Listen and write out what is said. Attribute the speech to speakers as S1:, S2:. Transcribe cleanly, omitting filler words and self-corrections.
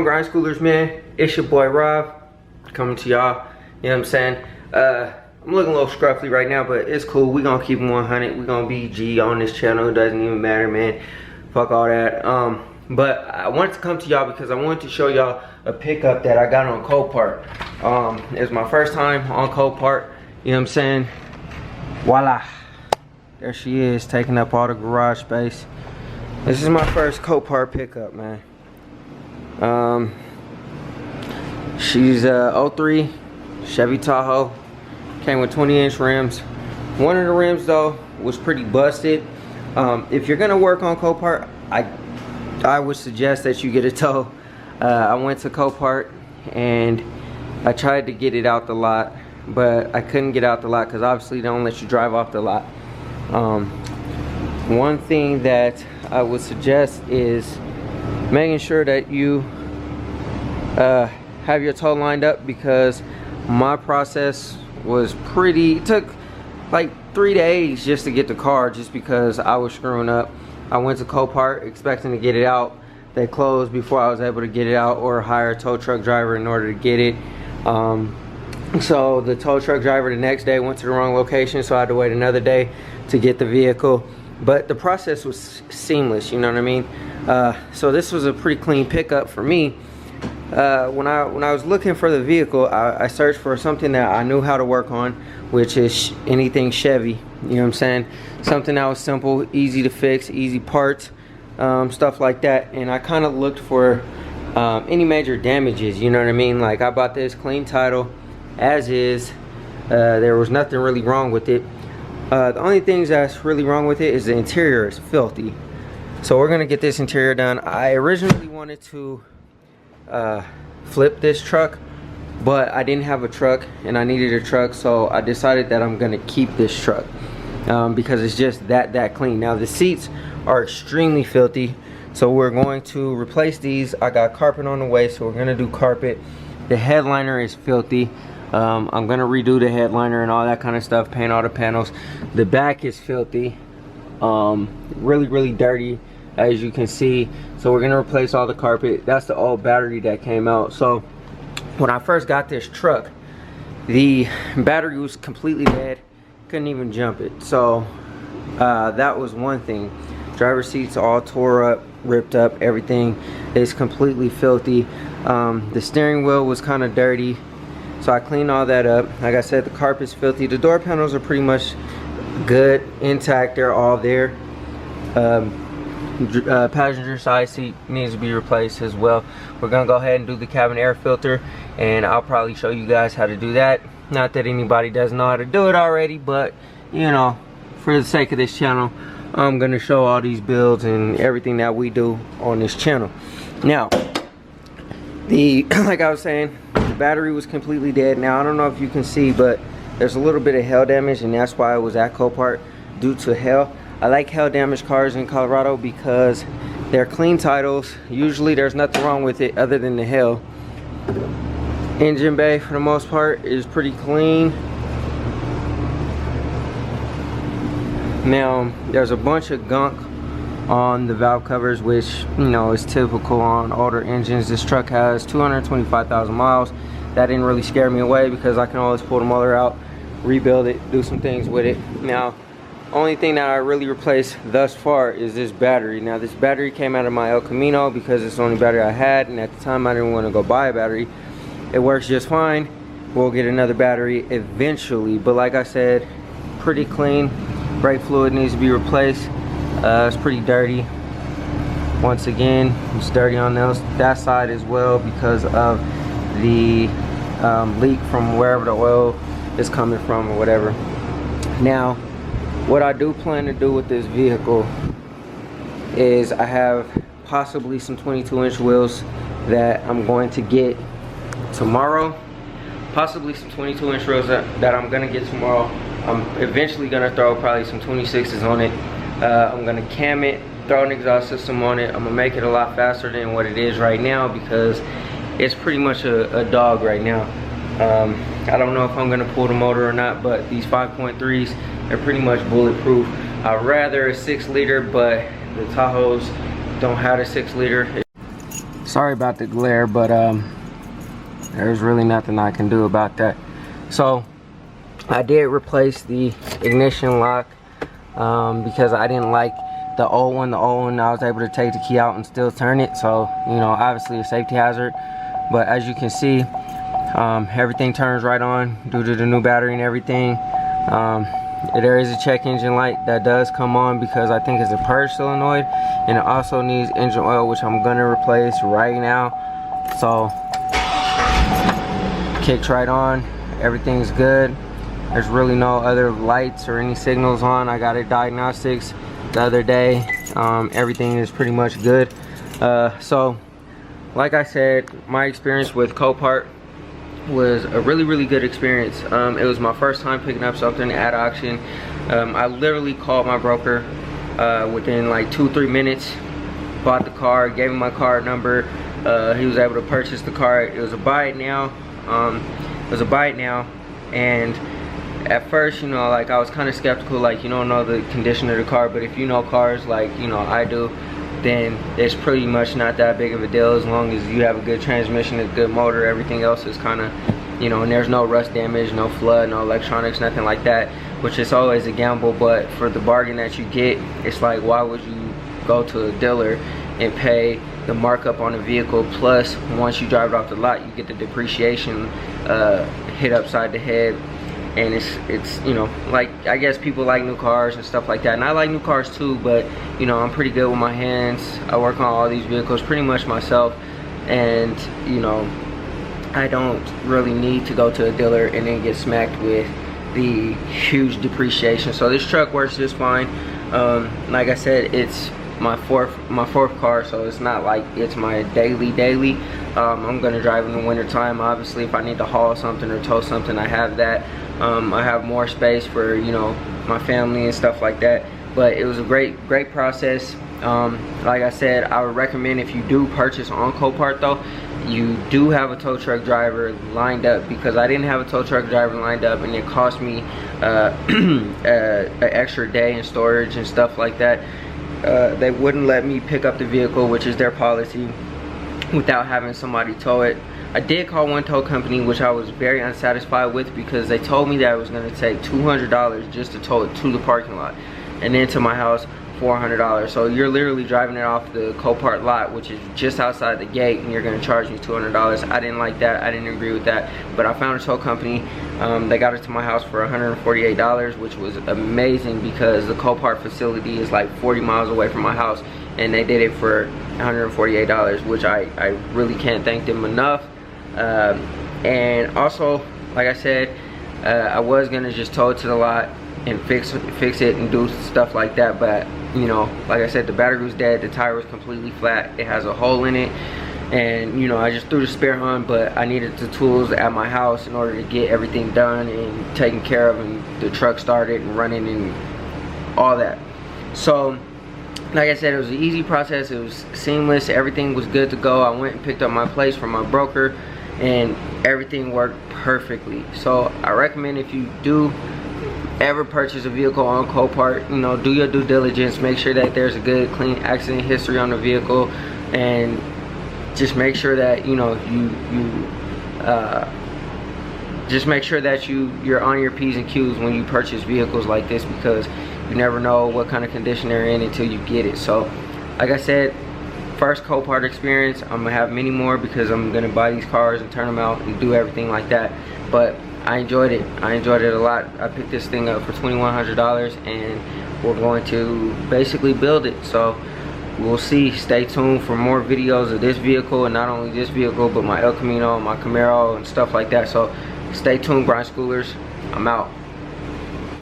S1: Grind Schoolers, man, it's your boy Rob coming to y'all. You know what I'm saying? I'm looking a little scruffy right now, but it's cool. We gonna keep it 100. We gonna be G on this channel. It doesn't even matter, man. Fuck all that. But I wanted to come to y'all because I wanted to show y'all a pickup that I got on Copart. It's my first time on Copart. You know what I'm saying? Voila. There she is, taking up all the garage space. This is my first Copart pickup, man. She's 03 Chevy Tahoe. Came with 20-inch rims. One of the rims though was pretty busted. If you're gonna work on Copart, I would suggest that you get a tow. I went to Copart and I tried to get it out the lot, but I couldn't get out the lot because obviously they don't let you drive off the lot. One thing that I would suggest is making sure that you have your tow lined up, because my process was it took like 3 days just to get the car, just because I was screwing up. I went to Copart expecting to get it out. They closed before I was able to get it out or hire a tow truck driver in order to get it. So the tow truck driver the next day went to the wrong location, so I had to wait another day to get the vehicle. But the process was seamless, you know what I mean? So this was a pretty clean pickup for me. When I was looking for the vehicle, I searched for something that I knew how to work on, which is anything Chevy. You know what I'm saying? Something that was simple, easy to fix, easy parts, stuff like that. And I kind of looked for any major damages, you know what I mean? Like, I bought this clean title as is. There was nothing really wrong with it. The only things that's really wrong with it is the interior is filthy. So we're gonna get this interior done. I originally wanted to flip this truck, but I didn't have a truck and I needed a truck, so I decided that I'm gonna keep this truck because it's just that clean. Now the seats are extremely filthy, so we're going to replace these. I got carpet on the way, so we're gonna do carpet. The headliner is filthy. I'm gonna redo the headliner and all that kind of stuff, paint all the panels. The back is filthy, really dirty, as you can see. So we're gonna replace all the carpet. That's the old battery that came out. So when I first got this truck, the battery was completely dead, couldn't even jump it. So that was one thing. Driver seats all tore up, ripped up, everything is completely filthy. The steering wheel was kind of dirty, so I cleaned all that up. Like I said, the carpet's filthy. The door panels are pretty much good, intact, they're all there. Passenger side seat needs to be replaced as well. We're gonna go ahead and do the cabin air filter, and I'll probably show you guys how to do that. Not that anybody doesn't know how to do it already, but you know, for the sake of this channel, I'm gonna show all these builds and everything that we do on this channel. Now, like I was saying, the battery was completely dead. Now I don't know if you can see, but there's a little bit of hail damage, and that's why I was at Copart, due to hail. I like hail damaged cars in Colorado because they're clean titles. Usually there's nothing wrong with it other than the hail. Engine bay for the most part is pretty clean. Now there's a bunch of gunk on the valve covers, which you know is typical on older engines. This truck has 225,000 miles. That didn't really scare me away because I can always pull the motor out, rebuild it, do some things with it. Now, only thing that I really replaced thus far is this battery. Now this battery came out of my El Camino because it's the only battery I had, and at the time I didn't want to go buy a battery. It works just fine. We'll get another battery eventually, but like I said, pretty clean. Brake fluid needs to be replaced. It's pretty dirty. Once again, it's dirty on that side as well because of the leak from wherever the oil is coming from or whatever. Now, what I do plan to do with this vehicle is I have possibly some 22-inch wheels that I'm going to get tomorrow. Possibly some 22-inch wheels that I'm gonna get tomorrow. I'm eventually gonna throw probably some 26s on it. I'm gonna cam it, throw an exhaust system on it. I'm gonna make it a lot faster than what it is right now because it's pretty much a dog right now. I don't know if I'm gonna pull the motor or not, but these 5.3s, they're pretty much bulletproof. I'd rather a 6-liter, but the Tahoes don't have a 6-liter. Sorry about the glare, but there's really nothing I can do about that. So I did replace the ignition lock because I didn't like the old one. The old one, I was able to take the key out and still turn it. So, you know, obviously a safety hazard. But as you can see, everything turns right on due to the new battery and everything. There is a check engine light that does come on because I think it's a purge solenoid, and it also needs engine oil, which I'm gonna replace right now. So kicks right on, everything's good. There's really no other lights or any signals on. I got a diagnostics the other day. Everything is pretty much good. So like I said, my experience with Copart was a really good experience. It was my first time picking up something at auction. I literally called my broker within like 2-3 minutes, bought the car, gave him my card number. He was able to purchase the car. It was a buy it now. And at first, you know, like I was kind of skeptical, like you don't know the condition of the car, but if you know cars like, you know, I do, then it's pretty much not that big of a deal as long as you have a good transmission, a good motor. Everything else is kind of, you know, and there's no rust damage, no flood, no electronics, nothing like that, which is always a gamble. But for the bargain that you get, it's like, why would you go to a dealer and pay the markup on a vehicle, plus once you drive it off the lot, you get the depreciation hit upside the head. And it's you know, like, I guess people like new cars and stuff like that, and I like new cars too, but you know, I'm pretty good with my hands. I work on all these vehicles pretty much myself, and you know, I don't really need to go to a dealer and then get smacked with the huge depreciation. So this truck works just fine. Like I said, it's my fourth car, so it's not like it's my daily. I'm gonna drive in the winter time. Obviously, if I need to haul something or tow something, I have that. I have more space for, you know, my family and stuff like that. But it was a great process. Like I said, I would recommend, if you do purchase on Copart though, you do have a tow truck driver lined up, because I didn't have a tow truck driver lined up, and it cost me an extra day in storage and stuff like that. They wouldn't let me pick up the vehicle, which is their policy, without having somebody tow it. I did call one tow company, which I was very unsatisfied with, because they told me that it was going to take $200 just to tow it to the parking lot, and then to my house $400. So you're literally driving it off the Copart lot, which is just outside the gate, and you're going to charge me $200. I didn't like that. I didn't agree with that. But I found a tow company. They got it to my house for $148, which was amazing, because the Copart facility is like 40 miles away from my house, and they did it for $148, which I really can't thank them enough. And also, like I said, I was gonna just tow it to the lot and fix it and do stuff like that, but you know, like I said, the battery was dead, the tire was completely flat, it has a hole in it, and you know, I just threw the spare on, but I needed the tools at my house in order to get everything done and taken care of, and the truck started and running and all that. So like I said, it was an easy process, it was seamless, everything was good to go. I went and picked up my plates from my broker, and everything worked perfectly. So I recommend, if you do ever purchase a vehicle on Copart, you know, do your due diligence, make sure that there's a good clean accident history on the vehicle, and just make sure that, you know, just make sure that you're on your P's and Q's when you purchase vehicles like this, because you never know what kind of condition they're in until you get it. So like I said, first Copart experience. I'm gonna have many more, because I'm gonna buy these cars and turn them out and do everything like that. But I enjoyed it. I enjoyed it a lot. I picked this thing up for $2,100, and we're going to basically build it. So we'll see. Stay tuned for more videos of this vehicle, and not only this vehicle, but my El Camino, my Camaro, and stuff like that. So stay tuned, Grind Schoolers. I'm out.